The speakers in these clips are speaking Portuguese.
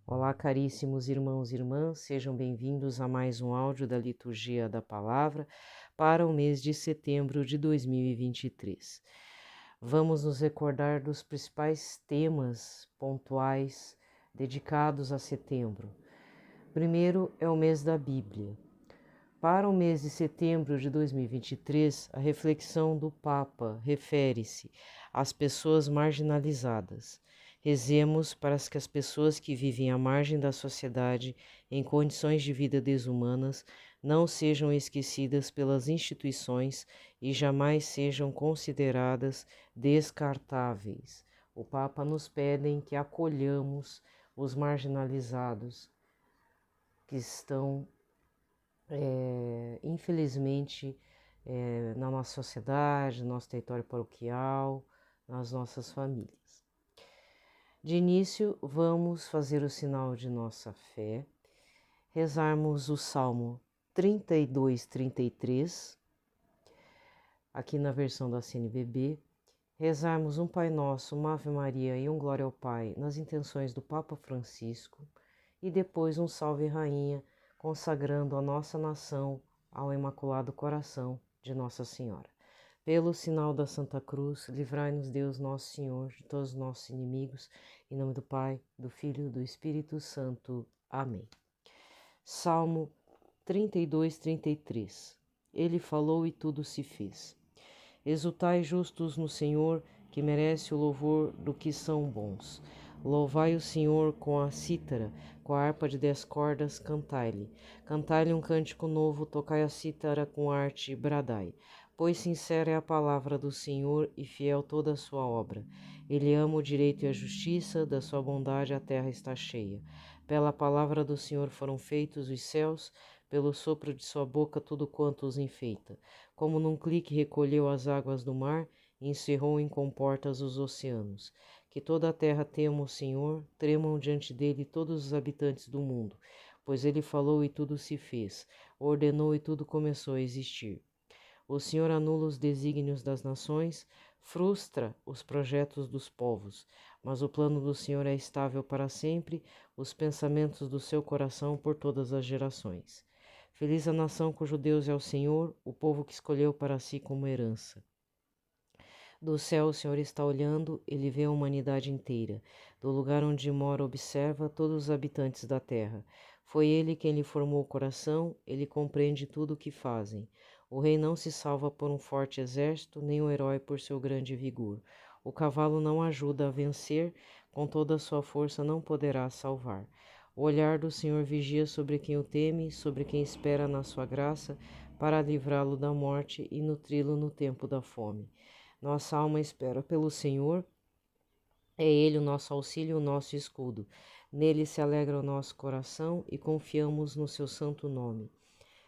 Olá, caríssimos irmãos e irmãs, sejam bem-vindos a mais um áudio da Liturgia da Palavra para o mês de setembro de 2023. Vamos nos recordar dos principais temas pontuais dedicados a setembro. Primeiro é o mês da Bíblia. Para o mês de setembro de 2023, a reflexão do Papa refere-se às pessoas marginalizadas. Rezemos para que as pessoas que vivem à margem da sociedade, em condições de vida desumanas, não sejam esquecidas pelas instituições e jamais sejam consideradas descartáveis. O Papa nos pede que acolhamos os marginalizados que estão infelizmente, na nossa sociedade, no nosso território paroquial, nas nossas famílias. De início, vamos fazer o sinal de nossa fé, rezarmos o Salmo 32, 33, aqui na versão da CNBB, rezarmos um Pai Nosso, uma Ave Maria e um Glória ao Pai nas intenções do Papa Francisco e depois um Salve Rainha, consagrando a nossa nação ao Imaculado Coração de Nossa Senhora. Pelo sinal da Santa Cruz, livrai-nos Deus Nosso Senhor de todos os nossos inimigos, em nome do Pai, do Filho e do Espírito Santo. Amém. Salmo 32, 33. Ele falou e tudo se fez. Exultai justos no Senhor, que merece o louvor do que são bons. Louvai o Senhor com a cítara, com a harpa de 10 cordas, cantai-lhe. Cantai-lhe um cântico novo, tocai a cítara com arte, bradai. Pois sincera é a palavra do Senhor e fiel toda a sua obra. Ele ama o direito e a justiça, da sua bondade a terra está cheia. Pela palavra do Senhor foram feitos os céus, pelo sopro de sua boca tudo quanto os enfeita. Como num clique recolheu as águas do mar e encerrou em comportas os oceanos. Que toda a terra tema o Senhor, tremam diante dele todos os habitantes do mundo, pois ele falou e tudo se fez, ordenou e tudo começou a existir. O Senhor anula os desígnios das nações, frustra os projetos dos povos, mas o plano do Senhor é estável para sempre, os pensamentos do seu coração por todas as gerações. Feliz a nação cujo Deus é o Senhor, o povo que escolheu para si como herança. Do céu o Senhor está olhando, ele vê a humanidade inteira. Do lugar onde mora observa todos os habitantes da terra. Foi ele quem lhe formou o coração, ele compreende tudo o que fazem. O rei não se salva por um forte exército, nem o herói por seu grande vigor. O cavalo não ajuda a vencer, com toda a sua força não poderá salvar. O olhar do Senhor vigia sobre quem o teme, sobre quem espera na sua graça, para livrá-lo da morte e nutri-lo no tempo da fome. Nossa alma espera pelo Senhor, é Ele o nosso auxílio e o nosso escudo. Nele se alegra o nosso coração e confiamos no seu santo nome.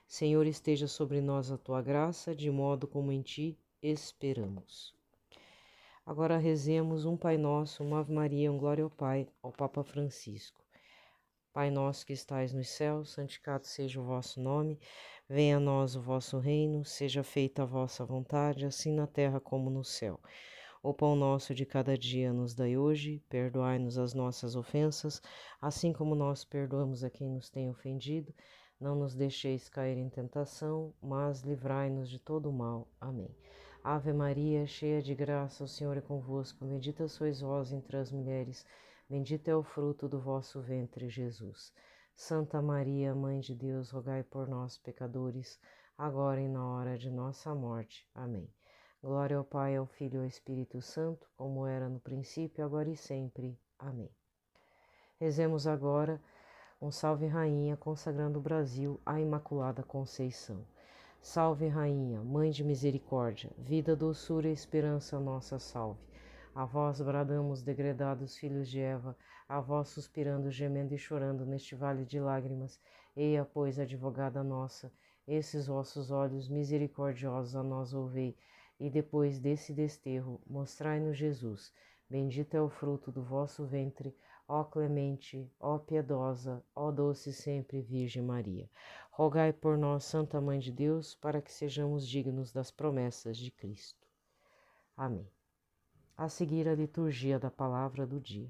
Senhor, esteja sobre nós a tua graça, de modo como em ti esperamos. Agora rezemos um Pai Nosso, uma Ave Maria, um Glória ao Pai, ao Papa Francisco. Pai nosso que estais nos céus, santificado seja o vosso nome. Venha a nós o vosso reino, seja feita a vossa vontade, assim na terra como no céu. O pão nosso de cada dia nos dai hoje, perdoai-nos as nossas ofensas, assim como nós perdoamos a quem nos tem ofendido. Não nos deixeis cair em tentação, mas livrai-nos de todo o mal. Amém. Ave Maria, cheia de graça, o Senhor é convosco. Bendita sois vós entre as mulheres, bendito é o fruto do vosso ventre, Jesus. Santa Maria, Mãe de Deus, rogai por nós, pecadores, agora e na hora de nossa morte. Amém. Glória ao Pai, ao Filho e ao Espírito Santo, como era no princípio, agora e sempre. Amém. Rezemos agora um Salve Rainha, consagrando o Brasil à Imaculada Conceição. Salve Rainha, Mãe de Misericórdia, vida, doçura e esperança nossa salve. A vós bradamos, degredados filhos de Eva, a vós suspirando, gemendo e chorando neste vale de lágrimas. Eia, pois, advogada nossa, esses vossos olhos misericordiosos a nós ouvei, e depois desse desterro, mostrai-nos Jesus. Bendito é o fruto do vosso ventre, ó clemente, ó piedosa, ó doce sempre Virgem Maria. Rogai por nós, Santa Mãe de Deus, para que sejamos dignos das promessas de Cristo. Amém. A seguir, a liturgia da palavra do dia.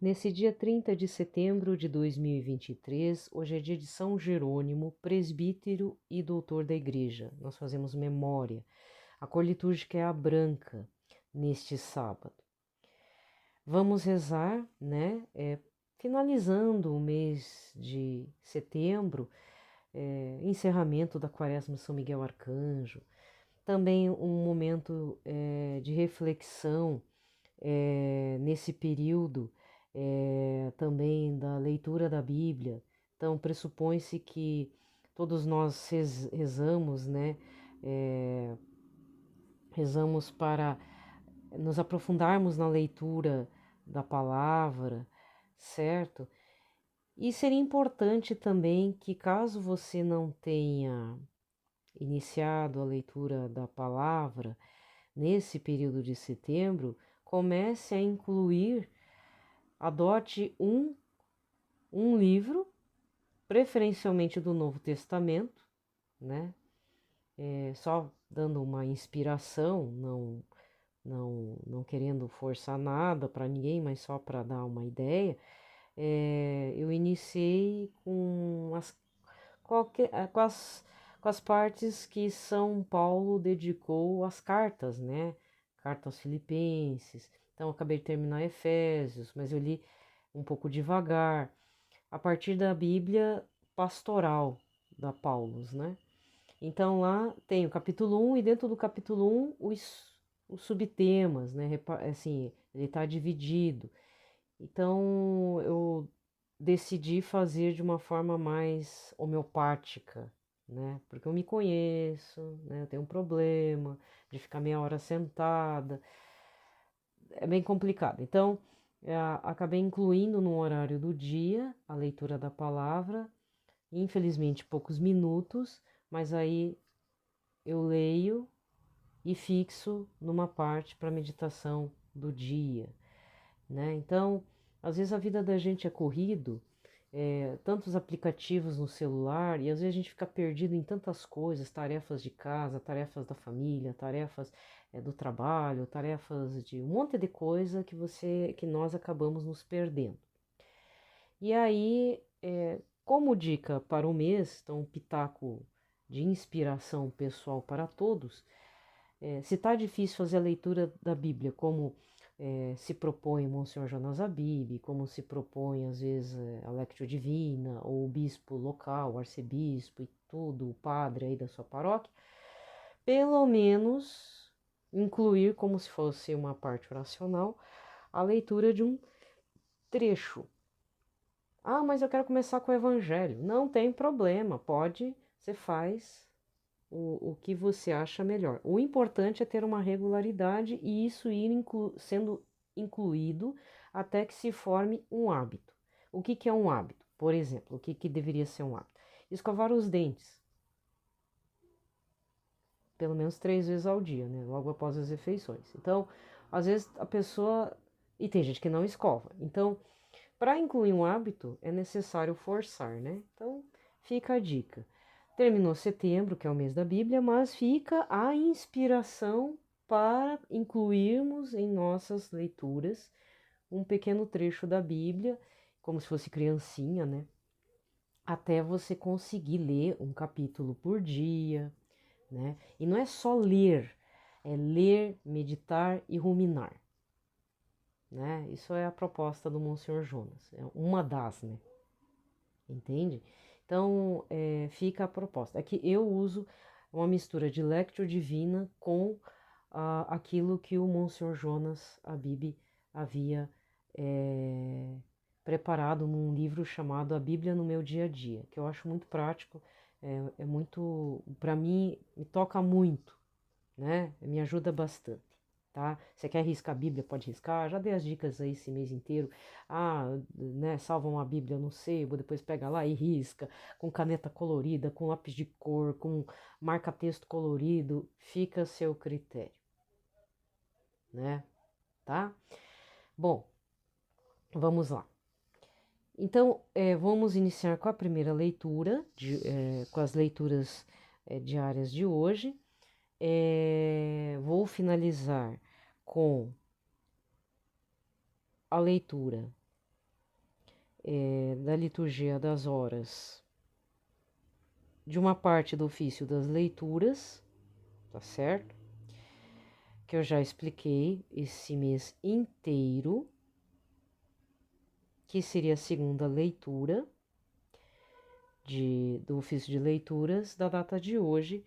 Nesse dia 30 de setembro de 2023, hoje é dia de São Jerônimo, presbítero e doutor da Igreja. Nós fazemos memória. A cor litúrgica é a branca neste sábado. Vamos rezar, né? Finalizando o mês de setembro, encerramento da Quaresma São Miguel Arcanjo. Também um momento de reflexão nesse período também da leitura da Bíblia. Então, pressupõe-se que todos nós rezamos, né? Rezamos para nos aprofundarmos na leitura da palavra, certo? E seria importante também que, caso você não tenha iniciado a leitura da palavra nesse período de setembro, comece a incluir, adote um livro, preferencialmente do Novo Testamento, né? Só dando uma inspiração, não querendo forçar nada para ninguém, mas só para dar uma ideia. Eu iniciei com as partes que São Paulo dedicou às cartas, né? Carta aos Filipenses. Então, acabei de terminar Efésios, mas eu li um pouco devagar, a partir da Bíblia pastoral da Paulus, né? Então, lá tem o capítulo 1 e dentro do capítulo 1 os subtemas, né? Assim, ele está dividido. Então, eu decidi fazer de uma forma mais homeopática, né? Porque eu me conheço, né? Eu tenho um problema de ficar meia hora sentada, é bem complicado. Então, acabei incluindo no horário do dia a leitura da palavra, infelizmente poucos minutos, mas aí eu leio e fixo numa parte para meditação do dia, né? Então, às vezes a vida da gente é corrido, tantos aplicativos no celular, e às vezes a gente fica perdido em tantas coisas, tarefas de casa, tarefas da família, tarefas do trabalho, tarefas de um monte de coisa que nós acabamos nos perdendo. E aí, como dica para o mês, então um pitaco de inspiração pessoal para todos, se está difícil fazer a leitura da Bíblia, como se propõe Monsenhor Jonas Abib, como se propõe às vezes a Lectio Divina, ou o bispo local, o arcebispo e tudo, o padre aí da sua paróquia, pelo menos incluir como se fosse uma parte oracional a leitura de um trecho. Ah, mas eu quero começar com o Evangelho. Não tem problema, você faz o que você acha melhor. O importante é ter uma regularidade e isso ir sendo incluído até que se forme um hábito. O que é um hábito? Por exemplo, o que deveria ser um hábito? Escovar os dentes. Pelo menos 3 vezes ao dia, né? Logo após as refeições. Então, às vezes a pessoa... E tem gente que não escova. Então, para incluir um hábito, é necessário forçar, né? Então, fica a dica. Terminou setembro, que é o mês da Bíblia, mas fica a inspiração para incluirmos em nossas leituras um pequeno trecho da Bíblia, como se fosse criancinha, né? Até você conseguir ler um capítulo por dia, né? E não é só ler, é ler, meditar e ruminar, né? Isso é a proposta do Monsenhor Jonas, é uma das, né? Entende? Então, fica a proposta. Aqui eu uso uma mistura de Lectio Divina com aquilo que o Monsenhor Jonas Abib havia preparado num livro chamado A Bíblia no Meu Dia a Dia, que eu acho muito prático, é muito, para mim, me toca muito, né? Me ajuda bastante. Tá? Você quer riscar a Bíblia? Pode riscar. Já dei as dicas aí esse mês inteiro. Né? Salva uma Bíblia no sebo, depois pega lá e risca com caneta colorida, com lápis de cor, com marca-texto colorido. Fica a seu critério, né? Tá? Bom, vamos lá. Então, vamos iniciar com a primeira leitura, com as leituras diárias de hoje. Vou finalizar com a leitura da liturgia das horas, de uma parte do ofício das leituras, tá certo? Que eu já expliquei esse mês inteiro, que seria a segunda leitura do ofício de leituras da data de hoje,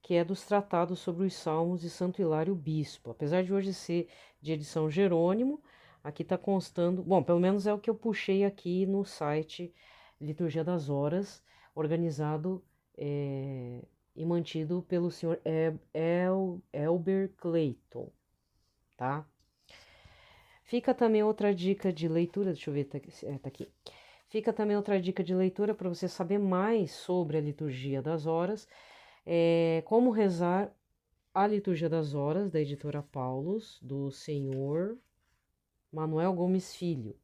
que é dos tratados sobre os Salmos de Santo Hilário Bispo. Apesar de hoje ser de edição Jerônimo, aqui está constando, bom, pelo menos é o que eu puxei aqui no site Liturgia das Horas, organizado e mantido pelo senhor Elber Clayton, tá? Fica também outra dica de leitura, deixa eu ver, tá aqui. Fica também outra dica de leitura para você saber mais sobre a liturgia das horas, como rezar a liturgia das horas, da editora Paulus, do senhor Manuel Gomes Filho.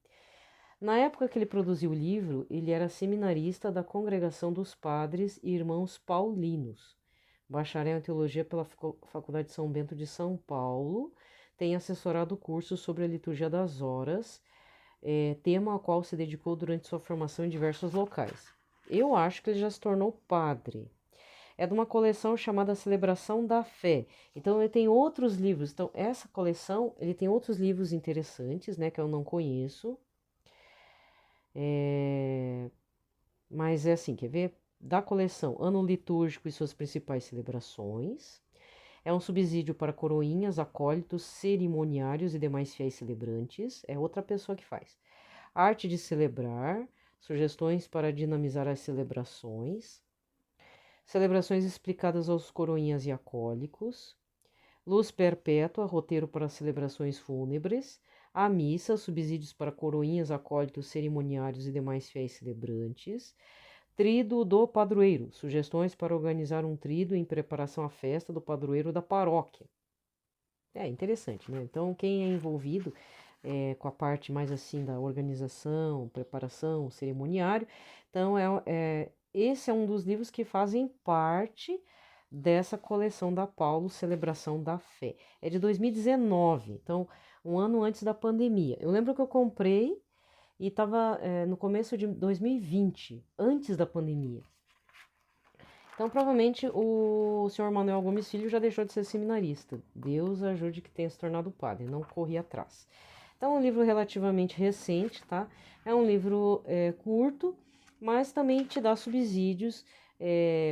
Na época que ele produziu o livro, ele era seminarista da Congregação dos Padres e Irmãos Paulinos, bacharel em teologia pela Faculdade de São Bento de São Paulo, tem assessorado cursos sobre a liturgia das horas, tema ao qual se dedicou durante sua formação em diversos locais. Eu acho que ele já se tornou padre. É de uma coleção chamada Celebração da Fé. Então, ele tem outros livros. Então, essa coleção, ele tem outros livros interessantes, né, que eu não conheço. Mas é assim, quer ver? Da coleção Ano Litúrgico e suas principais celebrações. É um subsídio para coroinhas, acólitos, cerimoniários e demais fiéis celebrantes. É outra pessoa que faz. Arte de celebrar, sugestões para dinamizar as celebrações. Celebrações explicadas aos coroinhas e acólicos. Luz perpétua, roteiro para celebrações fúnebres. A missa, subsídios para coroinhas, acólitos, cerimoniários e demais fiéis celebrantes. Tríduo do padroeiro, sugestões para organizar um tríduo em preparação à festa do padroeiro da paróquia. É interessante, né? Então, quem é envolvido com a parte mais assim da organização, preparação, cerimoniário, então esse é um dos livros que fazem parte dessa coleção da Paulo, Celebração da Fé. É de 2019, então um ano antes da pandemia. Eu lembro que eu comprei e estava no começo de 2020, antes da pandemia. Então, provavelmente, o senhor Manuel Gomes Filho já deixou de ser seminarista. Deus ajude que tenha se tornado padre, não corri atrás. Então, é um livro relativamente recente, tá? É um livro curto, mas também te dá subsídios,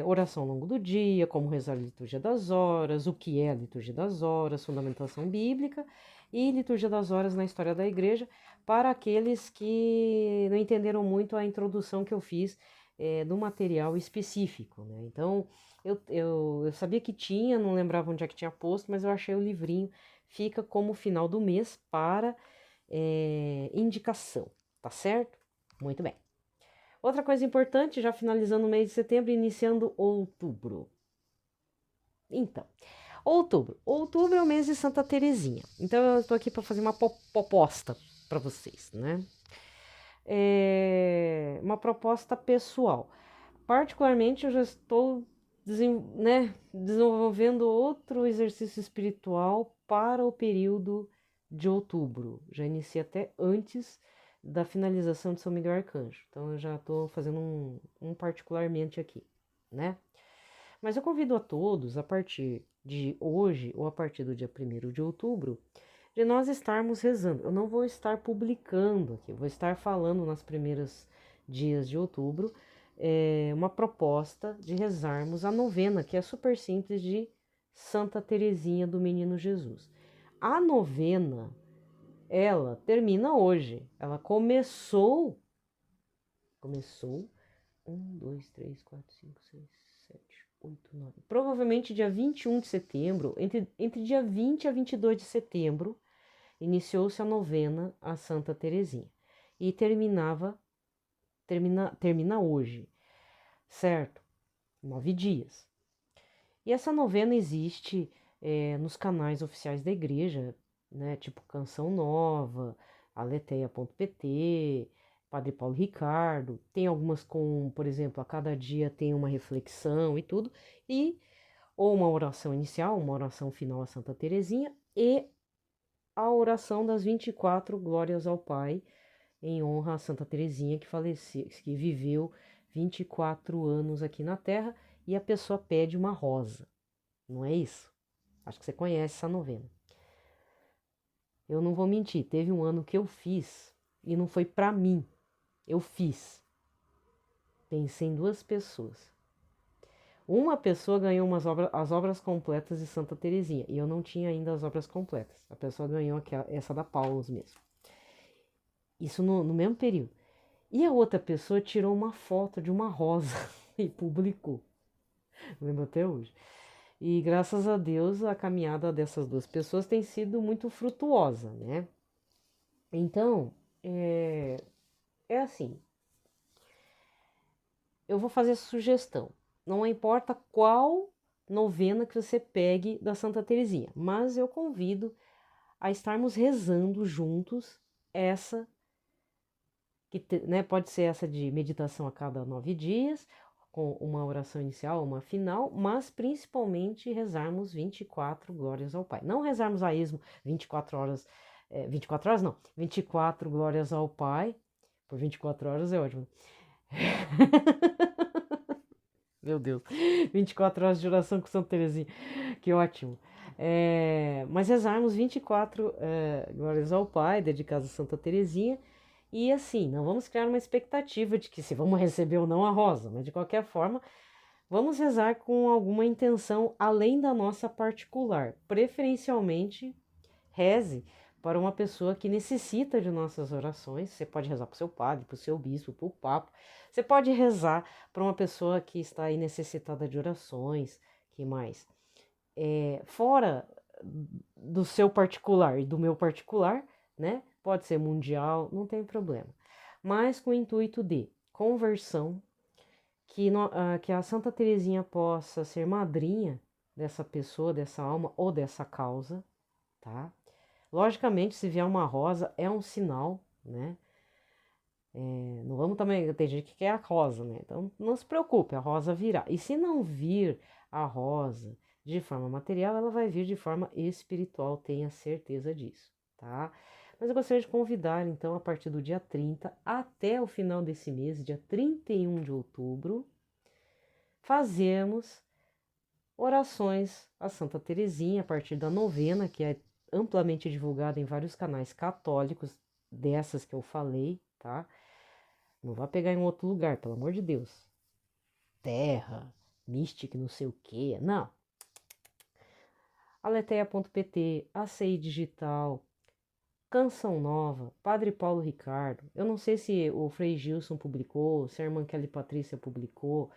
oração ao longo do dia, como rezar a liturgia das horas, o que é a liturgia das horas, fundamentação bíblica e liturgia das horas na história da igreja, para aqueles que não entenderam muito a introdução que eu fiz do material específico, né? Então, eu sabia que tinha, não lembrava onde é que tinha posto, mas eu achei o livrinho, fica como final do mês para indicação, tá certo? Muito bem. Outra coisa importante, já finalizando o mês de setembro, iniciando outubro. Então, outubro é o mês de Santa Terezinha. Então, eu estou aqui para fazer uma proposta para vocês, né? Uma proposta pessoal. Particularmente, eu já estou desenvolvendo outro exercício espiritual para o período de outubro. Já iniciei até antes da finalização de São Miguel Arcanjo. Então, eu já estou fazendo um particularmente aqui, né? Mas eu convido a todos, a partir de hoje ou a partir do dia 1º de outubro, de nós estarmos rezando. Eu não vou estar publicando aqui, eu vou estar falando nas primeiras dias de outubro uma proposta de rezarmos a novena, que é super simples, de Santa Teresinha do Menino Jesus. A novena, ela termina hoje. Ela começou 1, 2, 3, 4, 5, 6, 7, 8, 9. Provavelmente dia 21 de setembro, entre dia 20 a 22 de setembro, iniciou-se a novena a Santa Teresinha e termina hoje, certo? 9 dias. E essa novena existe nos canais oficiais da igreja, né? Tipo Canção Nova, aleteia.pt, Padre Paulo Ricardo. Tem algumas com, por exemplo, a cada dia tem uma reflexão e tudo, ou uma oração inicial, uma oração final a Santa Teresinha e a oração das 24 glórias ao Pai, em honra a Santa Teresinha que faleceu, que viveu 24 anos aqui na Terra, e a pessoa pede uma rosa, não é isso? Acho que você conhece essa novena. Eu não vou mentir, teve um ano que eu fiz e não foi para mim, eu fiz. Pensei em 2 pessoas. Uma pessoa ganhou as obras completas de Santa Teresinha e eu não tinha ainda as obras completas. A pessoa ganhou essa da Paulus mesmo. Isso no mesmo período. E a outra pessoa tirou uma foto de uma rosa e publicou. Lembro até hoje. E graças a Deus a caminhada dessas 2 pessoas tem sido muito frutuosa, né? Então, é assim. Eu vou fazer sugestão. Não importa qual novena que você pegue da Santa Teresinha, mas eu convido a estarmos rezando juntos essa, né, pode ser essa de meditação a cada 9 dias, com uma oração inicial, uma final, mas principalmente rezarmos 24 glórias ao Pai. Não rezarmos a esmo 24 horas, 24 horas não, 24 glórias ao Pai, por 24 horas é ótimo. Meu Deus, 24 horas de oração com Santa Teresinha, que ótimo. Mas rezarmos 24 glórias ao Pai, dedicadas a Santa Teresinha, e assim, não vamos criar uma expectativa de que se vamos receber ou não a rosa, mas de qualquer forma, vamos rezar com alguma intenção além da nossa particular. Preferencialmente, reze para uma pessoa que necessita de nossas orações. Você pode rezar para o seu padre, para o seu bispo, para o papa. Você pode rezar para uma pessoa que está aí necessitada de orações. Que mais? Fora do seu particular e do meu particular, né? Pode ser mundial, não tem problema. Mas com o intuito de conversão, que a Santa Teresinha possa ser madrinha dessa pessoa, dessa alma ou dessa causa, tá? Logicamente, se vier uma rosa, é um sinal, né? Não vamos também, tem gente que quer a rosa, né? Então, não se preocupe, a rosa virá. E se não vir a rosa de forma material, ela vai vir de forma espiritual, tenha certeza disso, tá? Mas eu gostaria de convidar, então, a partir do dia 30 até o final desse mês, dia 31 de outubro, fazermos orações a Santa Teresinha, a partir da novena, que é amplamente divulgada em vários canais católicos, dessas que eu falei, tá? Não vá pegar em outro lugar, pelo amor de Deus. Terra, Mystic, não sei o quê, não. Aleteia.pt, ACI Digital, Canção Nova, Padre Paulo Ricardo. Eu não sei se o Frei Gilson publicou, se a irmã Kelly Patrícia publicou.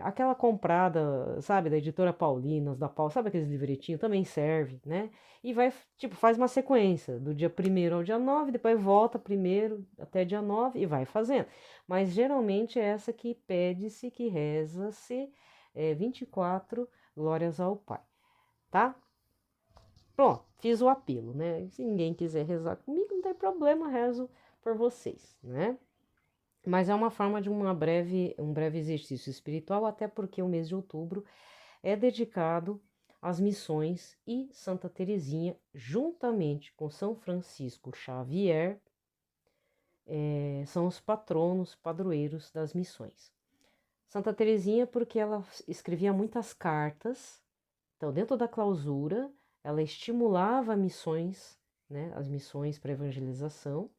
Aquela comprada, sabe, da editora Paulinas, da Paul, sabe aqueles livretinhos? Também serve, né? E vai, tipo, faz uma sequência, do dia 1º ao dia 9, depois volta 1º até dia 9 e vai fazendo. Mas geralmente é essa que pede-se, que reza-se 24 glórias ao Pai, tá? Pronto, fiz o apelo, né? Se ninguém quiser rezar comigo, não tem problema, rezo por vocês, né? Mas é uma forma de um breve exercício espiritual, até porque o mês de outubro é dedicado às missões e Santa Teresinha, juntamente com São Francisco Xavier, são os patronos, padroeiros das missões. Santa Teresinha, porque ela escrevia muitas cartas, então dentro da clausura ela estimulava missões, né, as missões para evangelização,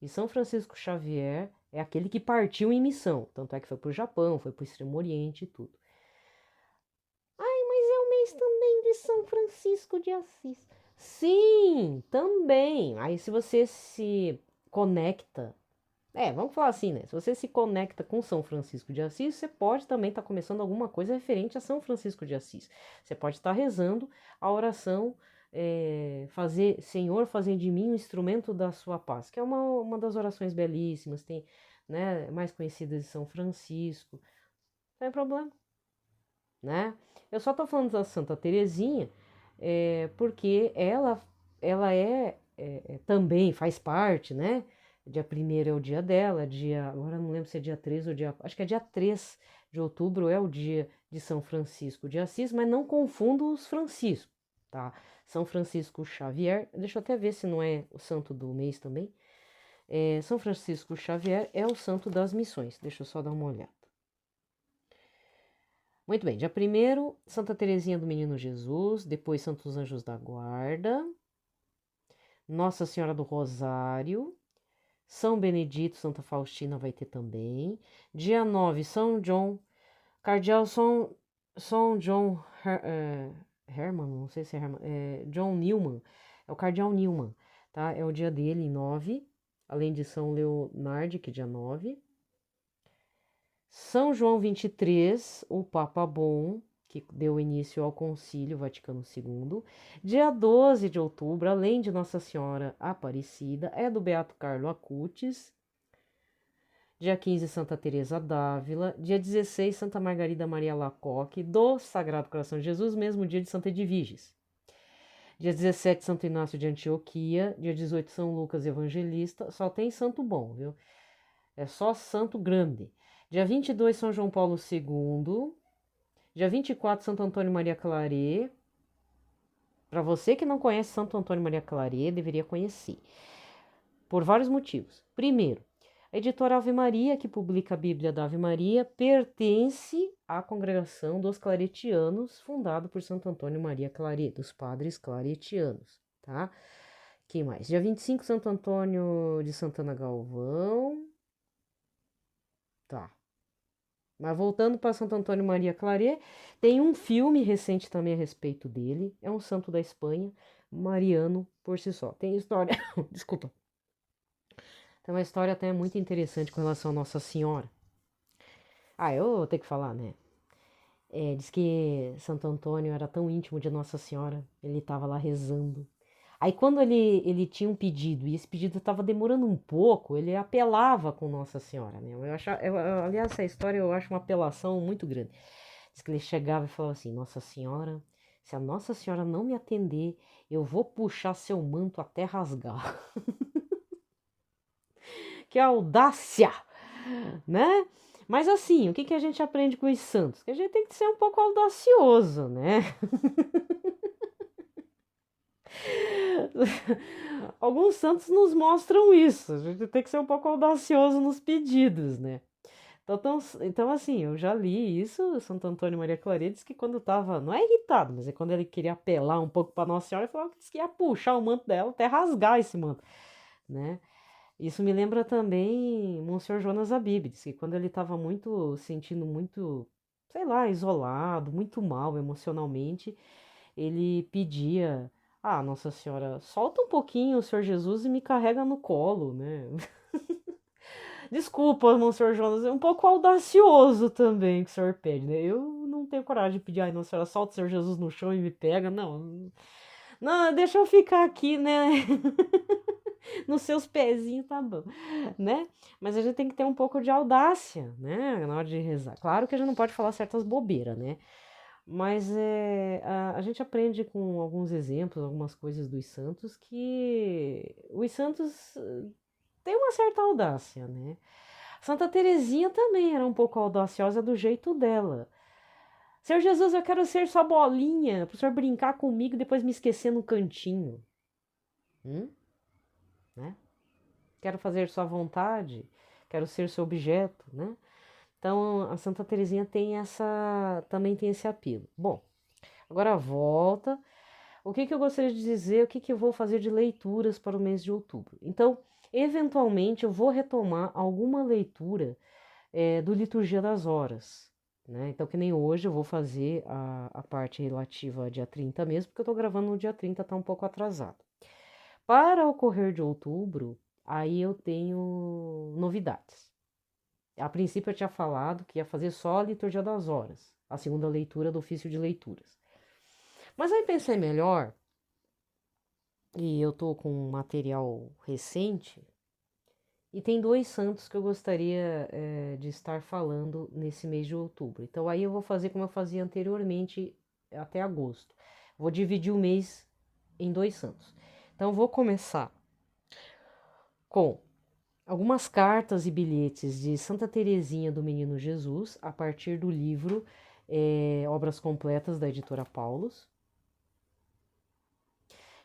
e São Francisco Xavier é aquele que partiu em missão, tanto é que foi para o Japão, foi para o Extremo Oriente e tudo. Ai, mas é o mês também de São Francisco de Assis. Sim, também. Aí se você se conecta, vamos falar assim, né? Se você se conecta com São Francisco de Assis, você pode também estar começando alguma coisa referente a São Francisco de Assis. Você pode estar rezando a oração Senhor, fazei de mim um instrumento da sua paz, que é uma das orações belíssimas, tem, né, mais conhecidas de São Francisco, não tem problema, né? Eu só tô falando da Santa Teresinha porque ela também faz parte, né? Dia 1º é o dia dela, agora não lembro se é dia 3 ou acho que é dia 3 de outubro é o dia de São Francisco de Assis, mas não confunda os Francisco, tá? São Francisco Xavier, deixa eu até ver se não é o santo do mês também. São Francisco Xavier é o santo das missões. Deixa eu só dar uma olhada. Muito bem, dia 1º, Santa Teresinha do Menino Jesus, depois Santos Anjos da Guarda, Nossa Senhora do Rosário, São Benedito, Santa Faustina vai ter também. Dia 9, São John, Cardeal São John Herman, não sei se é Herman, John Newman, é o Cardeal Newman, tá? É o dia dele, em 9, além de São Leonardo, que é dia 9. São João 23, o Papa Bom, que deu início ao Concílio Vaticano II. Dia 12 de outubro, além de Nossa Senhora Aparecida, é do Beato Carlo Acutis. Dia 15, Santa Teresa d'Ávila. Dia 16, Santa Margarida Maria Alacoque, do Sagrado Coração de Jesus, mesmo dia de Santa Edviges. Dia 17, Santo Inácio de Antioquia. Dia 18, São Lucas Evangelista. Só tem santo bom, viu? É só santo grande. Dia 22, São João Paulo II. Dia 24, Santo Antônio Maria Claret. Para você que não conhece Santo Antônio Maria Claret, deveria conhecer. Por vários motivos. Primeiro, a editora Ave Maria, que publica a Bíblia da Ave Maria, pertence à congregação dos claretianos, fundado por Santo Antônio Maria Claret, dos padres claretianos, tá? Que mais? Dia 25, Santo Antônio de Santana Galvão. Tá. Mas voltando para Santo Antônio Maria Claret, tem um filme recente também a respeito dele. É um santo da Espanha, mariano por si só. Tem história, desculpa. Tem uma história até muito interessante com relação a Nossa Senhora. Eu vou ter que falar, né? Diz que Santo Antônio era tão íntimo de Nossa Senhora, ele estava lá rezando. Aí quando ele tinha um pedido, e esse pedido estava demorando um pouco, ele apelava com Nossa Senhora, né? Aliás, essa história eu acho uma apelação muito grande. Diz que ele chegava e falava assim, Nossa Senhora, se a Nossa Senhora não me atender, eu vou puxar seu manto até rasgar. Que audácia, né? Mas assim, o que a gente aprende com os santos? Que a gente tem que ser um pouco audacioso, né? Alguns santos nos mostram isso. A gente tem que ser um pouco audacioso nos pedidos, né? Então assim, eu já li isso, Santo Antônio Maria Claret diz que quando estava, não é irritado, mas é quando ele queria apelar um pouco para Nossa Senhora, ele falou que ia puxar o manto dela até rasgar esse manto, né? Isso me lembra também Monsenhor Jonas Abib, diz que quando ele estava sentindo muito, sei lá, isolado, muito mal emocionalmente, ele pedia, Nossa Senhora, solta um pouquinho o Senhor Jesus e me carrega no colo, né? Desculpa, Monsenhor Jonas, é um pouco audacioso também que o senhor pede, né? Eu não tenho coragem de pedir, Nossa Senhora, solta o Senhor Jesus no chão e me pega, não. Não, deixa eu ficar aqui, né? Nos seus pezinhos, tá bom, né? Mas a gente tem que ter um pouco de audácia, né? Na hora de rezar. Claro que a gente não pode falar certas bobeiras, né? Mas a gente aprende com alguns exemplos, algumas coisas dos santos, que os santos têm uma certa audácia, né? Santa Teresinha também era um pouco audaciosa do jeito dela. Senhor Jesus, eu quero ser sua bolinha, para o senhor brincar comigo e depois me esquecer no cantinho. Né? Quero fazer sua vontade, quero ser seu objeto, né? Então, a Santa Teresinha também tem esse apelo. Bom, agora volta. O que eu gostaria de dizer, o que eu vou fazer de leituras para o mês de outubro? Então, eventualmente, eu vou retomar alguma leitura do Liturgia das Horas, né? Então, que nem hoje, eu vou fazer a parte relativa a dia 30 mesmo, porque eu tô gravando no dia 30, tá um pouco atrasado. Para o correr de outubro, aí eu tenho novidades. A princípio eu tinha falado que ia fazer só a Liturgia das Horas, a segunda leitura do ofício de leituras. Mas aí pensei melhor, e eu tô com um material recente, e tem 2 santos que eu gostaria de estar falando nesse mês de outubro. Então aí eu vou fazer como eu fazia anteriormente, até agosto. Vou dividir o mês em 2 santos. Então vou começar com algumas cartas e bilhetes de Santa Teresinha do Menino Jesus, a partir do livro Obras Completas, da editora Paulus.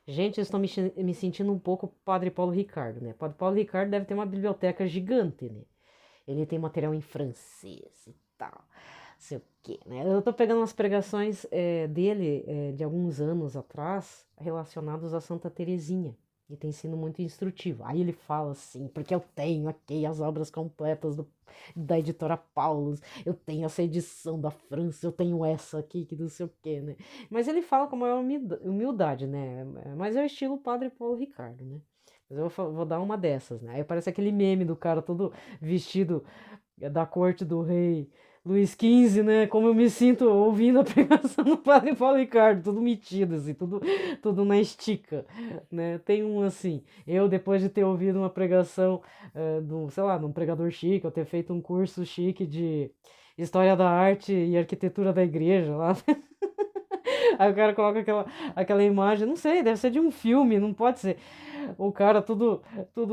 Gente, eu estou me sentindo um pouco Padre Paulo Ricardo, né? Padre Paulo Ricardo deve ter uma biblioteca gigante, né? Ele tem material em francês e tal, sei o quê, né? Eu tô pegando umas pregações dele de alguns anos atrás, relacionados a Santa Teresinha, e tem sido muito instrutivo. Aí ele fala assim, porque eu tenho aqui as obras completas da editora Paulus, eu tenho essa edição da França, eu tenho essa aqui, que não sei o quê, né? Mas ele fala com a maior humildade, né? Mas é o estilo Padre Paulo Ricardo, né? Mas eu vou dar uma dessas, né? Aí parece aquele meme do cara todo vestido da corte do rei Luís XV, né? Como eu me sinto ouvindo a pregação do Padre Paulo Ricardo, tudo metido, assim, tudo na estica, né? Tem um assim, eu depois de ter ouvido uma pregação sei lá, de um pregador chique, eu ter feito um curso chique de História da Arte e Arquitetura da Igreja lá. Aí o cara coloca aquela imagem, não sei, deve ser de um filme, não pode ser. O cara tudo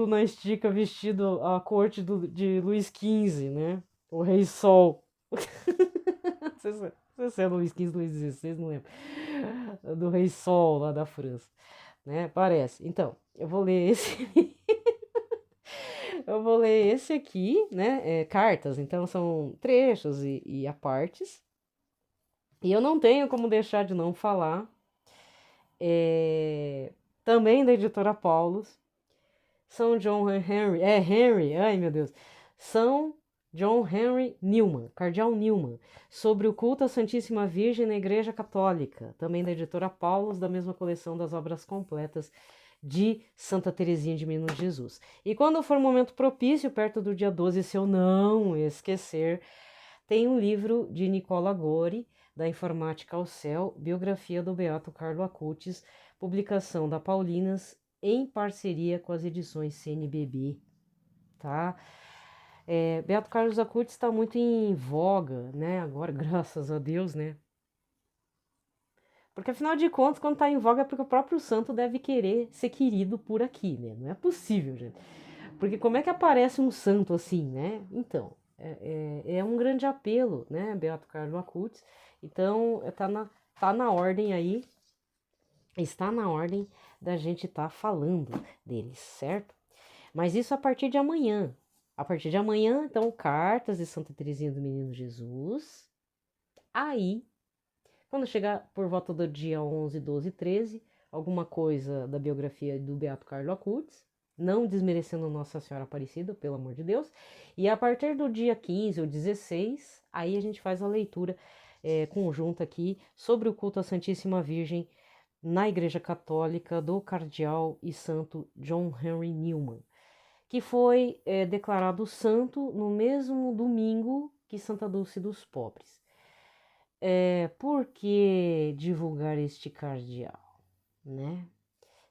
na estica, vestido à corte de Luís XV, né? O Rei Sol. Não sei se é Luís XV, Luís XVI, não lembro. Do Rei Sol lá da França, né? Parece. Então, eu vou ler esse. Eu vou ler esse aqui, né? Cartas, então são trechos e apartes. E eu não tenho como deixar de não falar também da editora Paulus, São John Henry, Henry, ai meu Deus, São John Henry Newman, Cardeal Newman, sobre o culto à Santíssima Virgem na Igreja Católica, também da editora Paulus, da mesma coleção das obras completas de Santa Teresinha de Menino Jesus. E quando for um momento propício, perto do dia 12, se eu não esquecer, tem um livro de Nicola Gori, da Informática ao Céu, biografia do Beato Carlo Acutis, publicação da Paulinas, em parceria com as edições CNBB, tá? Beato Carlos Acutis está muito em voga, né? Agora, graças a Deus, né? Porque afinal de contas, quando está em voga é porque o próprio santo deve querer ser querido por aqui, né? Não é possível, gente. Porque como é que aparece um santo assim, né? Então, é um grande apelo, né? Beato Carlos Acutis. Então, tá na ordem aí, está na ordem da gente estar falando deles, certo? Mas isso a partir de amanhã. A partir de amanhã, então, cartas de Santa Teresinha do Menino Jesus. Aí, quando chegar por volta do dia 11, 12, 13, alguma coisa da biografia do Beato Carlo Acutis, não desmerecendo Nossa Senhora Aparecida, pelo amor de Deus. E a partir do dia 15 ou 16, aí a gente faz a leitura conjunta aqui sobre o culto à Santíssima Virgem na Igreja Católica do Cardeal e Santo John Henry Newman, que foi declarado santo no mesmo domingo que Santa Dulce dos Pobres. Por que divulgar este cardeal, né?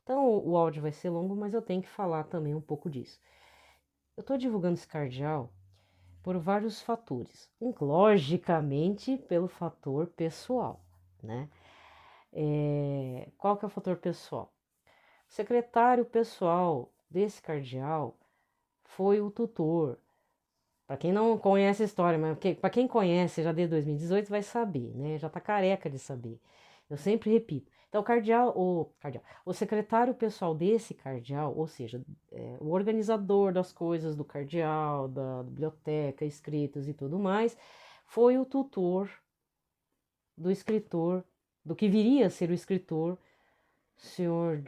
Então o áudio vai ser longo, mas eu tenho que falar também um pouco disso. Eu estou divulgando esse cardeal por vários fatores. Logicamente, pelo fator pessoal, né? Qual que é o fator pessoal? O secretário pessoal desse cardeal foi o tutor. Para quem não conhece a história, mas para quem conhece já desde 2018 vai saber, né? Já tá careca de saber. Eu sempre repito. Então, o secretário pessoal desse cardeal, ou seja, o organizador das coisas do cardeal, da biblioteca, escritos e tudo mais, foi o tutor do escritor, do que viria a ser o escritor, Sr.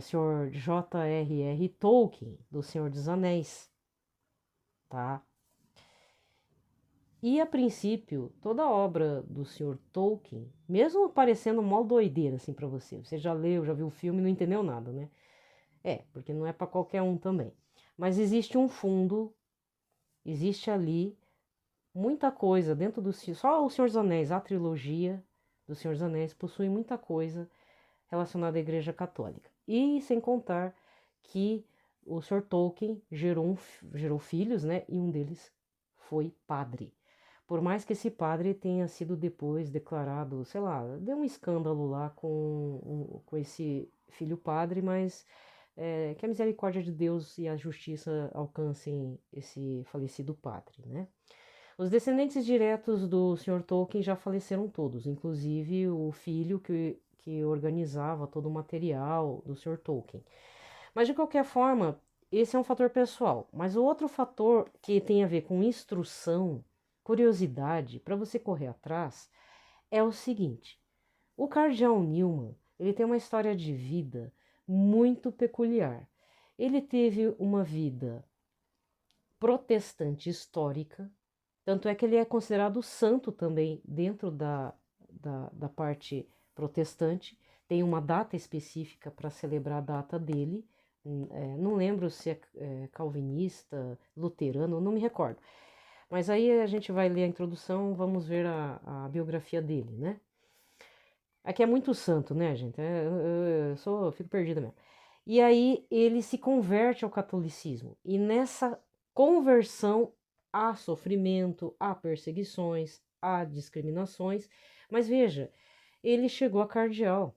Sr. J.R.R. Tolkien, do Senhor dos Anéis, tá? E a princípio, toda a obra do Sr. Tolkien, mesmo parecendo mó doideira assim para você já leu, já viu o filme e não entendeu nada, né? Porque não é para qualquer um também. Mas existe um fundo, existe ali muita coisa dentro do só o Senhor dos Anéis, a trilogia do Senhor dos Anéis possui muita coisa relacionada à Igreja Católica. E sem contar que o Sr. Tolkien gerou filhos, né? E um deles foi padre. Por mais que esse padre tenha sido depois declarado, sei lá, deu um escândalo lá com esse filho padre, mas que a misericórdia de Deus e a justiça alcancem esse falecido padre, né? Os descendentes diretos do Sr. Tolkien já faleceram todos, inclusive o filho que organizava todo o material do Sr. Tolkien. Mas de qualquer forma, esse é um fator pessoal. Mas o outro fator que tem a ver com instrução, curiosidade, para você correr atrás, é o seguinte: o Cardeal Newman, ele tem uma história de vida muito peculiar. Ele teve uma vida protestante histórica, tanto é que ele é considerado santo também dentro da parte protestante. Tem uma data específica para celebrar a data dele. Não lembro se é calvinista, luterano, não me recordo. Mas aí a gente vai ler a introdução, vamos ver a biografia dele, né? Aqui é muito santo, né, gente? Eu fico perdida mesmo. E aí ele se converte ao catolicismo. E nessa conversão há sofrimento, há perseguições, há discriminações. Mas veja, ele chegou a cardeal.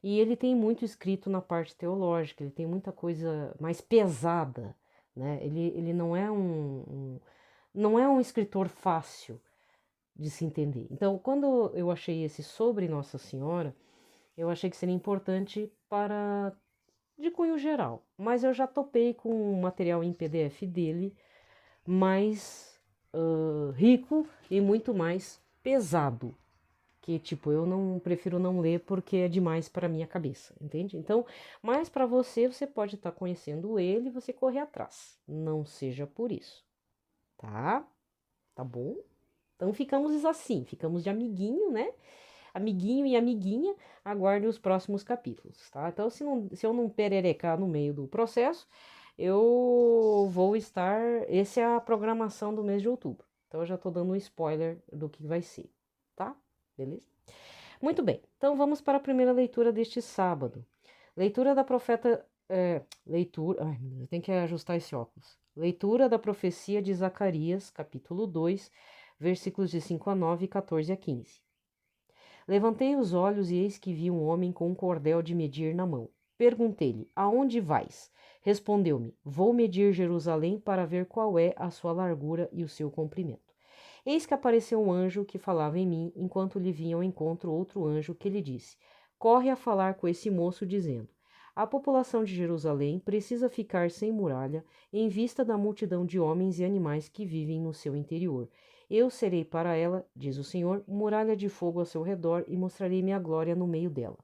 E ele tem muito escrito na parte teológica, ele tem muita coisa mais pesada, né? Ele não é um escritor fácil de se entender. Então, quando eu achei esse sobre Nossa Senhora, eu achei que seria importante para de cunho geral, mas eu já topei com um material em PDF dele mais rico e muito mais pesado, que tipo eu não prefiro não ler porque é demais para minha cabeça, entende? Então, mas para você, você pode estar conhecendo ele e você correr atrás, não seja por isso, tá? Tá bom? Então ficamos assim, ficamos de amiguinho, né? Amiguinho e amiguinha, aguarde os próximos capítulos, tá? Então, se eu não pererecar no meio do processo, eu vou estar. Essa é a programação do mês de outubro. Então, eu já tô dando um spoiler do que vai ser, tá? Beleza? Muito bem, então vamos para a primeira leitura deste sábado. Leitura da profeta. Leitura. Ai, meu Deus, eu tenho que ajustar esse óculos. Leitura da profecia de Zacarias, capítulo 2, versículos de 5 a 9 e 14 a 15. Levantei os olhos e eis que vi um homem com um cordel de medir na mão. Perguntei-lhe: Aonde vais? Respondeu-me: Vou medir Jerusalém para ver qual é a sua largura e o seu comprimento. Eis que apareceu um anjo que falava em mim, enquanto lhe vinha ao encontro outro anjo que lhe disse: Corre a falar com esse moço, dizendo: A população de Jerusalém precisa ficar sem muralha em vista da multidão de homens e animais que vivem no seu interior. Eu serei para ela, diz o Senhor, muralha de fogo ao seu redor e mostrarei minha glória no meio dela.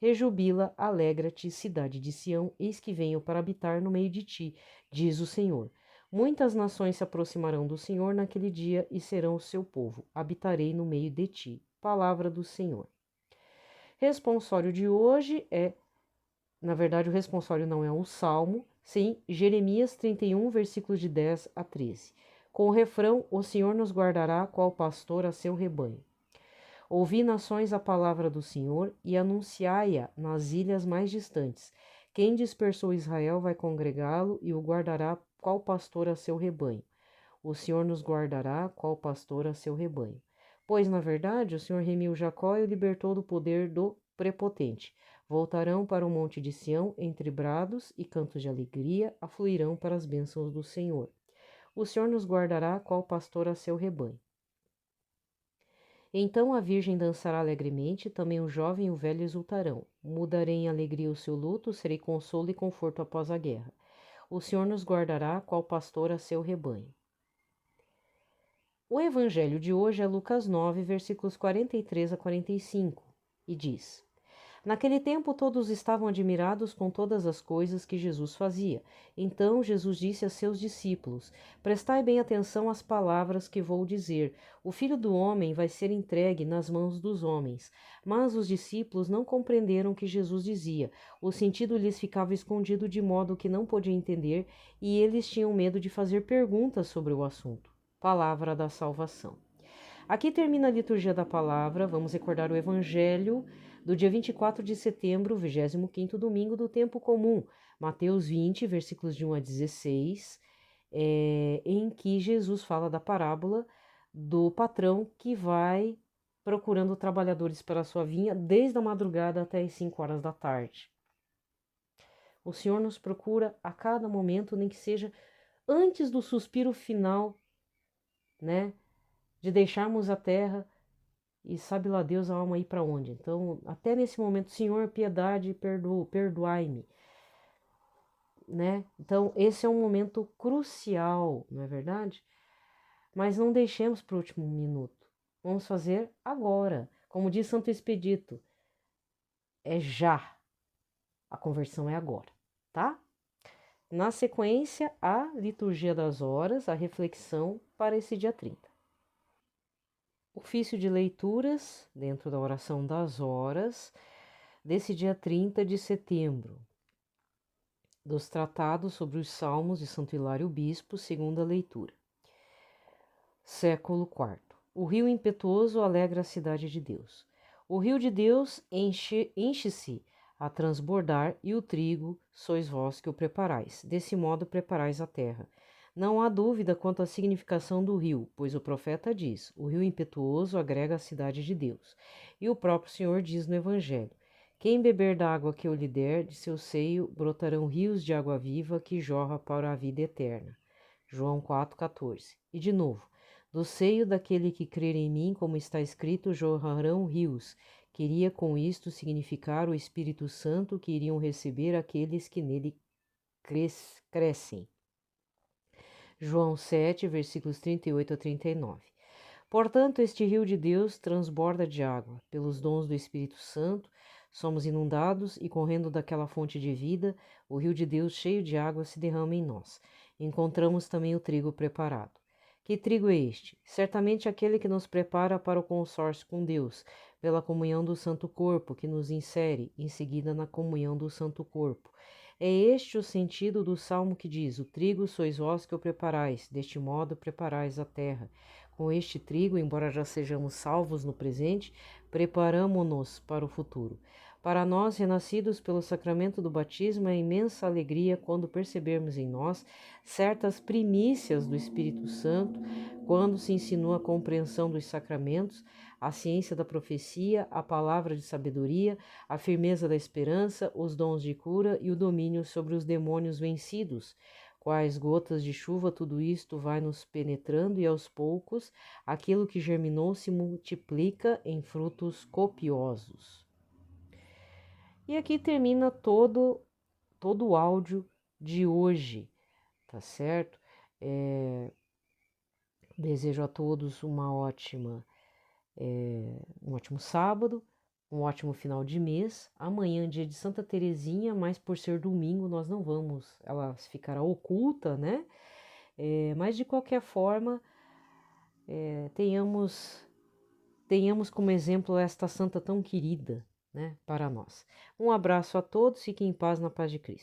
Rejubila, alegra-te, cidade de Sião, eis que venho para habitar no meio de ti, diz o Senhor. Muitas nações se aproximarão do Senhor naquele dia e serão o seu povo. Habitarei no meio de ti. Palavra do Senhor. Responsório de hoje na verdade, o responsório não é um salmo, sim, Jeremias 31, versículos de 10 a 13. Com o refrão: O Senhor nos guardará, qual pastor a seu rebanho. Ouvi, nações, a palavra do Senhor e anunciai-a nas ilhas mais distantes. Quem dispersou Israel vai congregá-lo e o guardará, qual pastor a seu rebanho. O Senhor nos guardará, qual pastor a seu rebanho. Pois, na verdade, o Senhor remiu Jacó e o libertou do poder do prepotente. Voltarão para o monte de Sião, entre brados e cantos de alegria, afluirão para as bênçãos do Senhor. O Senhor nos guardará, qual pastor a seu rebanho. Então a virgem dançará alegremente, também o jovem e o velho exultarão. Mudarei em alegria o seu luto, serei consolo e conforto após a guerra. O Senhor nos guardará, qual pastor a seu rebanho. O evangelho de hoje é Lucas 9, versículos 43 a 45, e diz: Naquele tempo todos estavam admirados com todas as coisas que Jesus fazia. Então Jesus disse a seus discípulos: Prestai bem atenção às palavras que vou dizer. O Filho do Homem vai ser entregue nas mãos dos homens. Mas os discípulos não compreenderam o que Jesus dizia. O sentido lhes ficava escondido de modo que não podiam entender, e eles tinham medo de fazer perguntas sobre o assunto. Palavra da salvação. Aqui termina a liturgia da palavra. Vamos recordar o evangelho do dia 24 de setembro, 25º domingo do tempo comum, Mateus 20, versículos de 1 a 16, em que Jesus fala da parábola do patrão que vai procurando trabalhadores para a sua vinha desde a madrugada até as 5 horas da tarde. O Senhor nos procura a cada momento, nem que seja antes do suspiro final, né, de deixarmos a terra, e sabe lá Deus a alma ir para onde. Então, até nesse momento, Senhor, piedade, perdoai-me, né? Então, esse é um momento crucial, não é verdade? Mas não deixemos para o último minuto. Vamos fazer agora. Como diz Santo Expedito, é já. A conversão é agora, tá? Na sequência, a liturgia das horas, a reflexão para esse dia 30. Ofício de leituras, dentro da oração das horas, desse dia 30 de setembro, dos tratados sobre os Salmos de Santo Hilário Bispo, segunda leitura. Século IV. O rio impetuoso alegra a cidade de Deus. O rio de Deus enche-se a transbordar, e o trigo sois vós que o preparais. Desse modo preparais a terra. Não há dúvida quanto à significação do rio, pois o profeta diz: o rio impetuoso agrega a cidade de Deus. E o próprio Senhor diz no Evangelho: quem beber da água que eu lhe der, de seu seio brotarão rios de água viva que jorra para a vida eterna. João 4,14. E de novo: do seio daquele que crer em mim, como está escrito, jorrarão rios. Queria com isto significar o Espírito Santo que iriam receber aqueles que nele crescem. João 7, versículos 38 a 39. Portanto, este rio de Deus transborda de água. Pelos dons do Espírito Santo, somos inundados e, correndo daquela fonte de vida, o rio de Deus cheio de água se derrama em nós. Encontramos também o trigo preparado. Que trigo é este? Certamente aquele que nos prepara para o consórcio com Deus, pela comunhão do Santo Corpo, que nos insere em seguida na comunhão do Santo Corpo. É este o sentido do salmo que diz: o trigo sois vós que o preparais, deste modo preparais a terra. Com este trigo, embora já sejamos salvos no presente, preparamo-nos para o futuro. Para nós, renascidos pelo sacramento do batismo, é imensa alegria quando percebermos em nós certas primícias do Espírito Santo, quando se insinua a compreensão dos sacramentos, a ciência da profecia, a palavra de sabedoria, a firmeza da esperança, os dons de cura e o domínio sobre os demônios vencidos. Quais gotas de chuva, tudo isto vai nos penetrando e aos poucos aquilo que germinou se multiplica em frutos copiosos. E aqui termina todo o áudio de hoje, tá certo? Desejo a todos um ótimo sábado, um ótimo final de mês. Amanhã, dia de Santa Teresinha, mas por ser domingo, nós não vamos, ela ficará oculta, né? Mas de qualquer forma, tenhamos como exemplo esta santa tão querida, né, para nós. Um abraço a todos, fiquem em paz na paz de Cristo.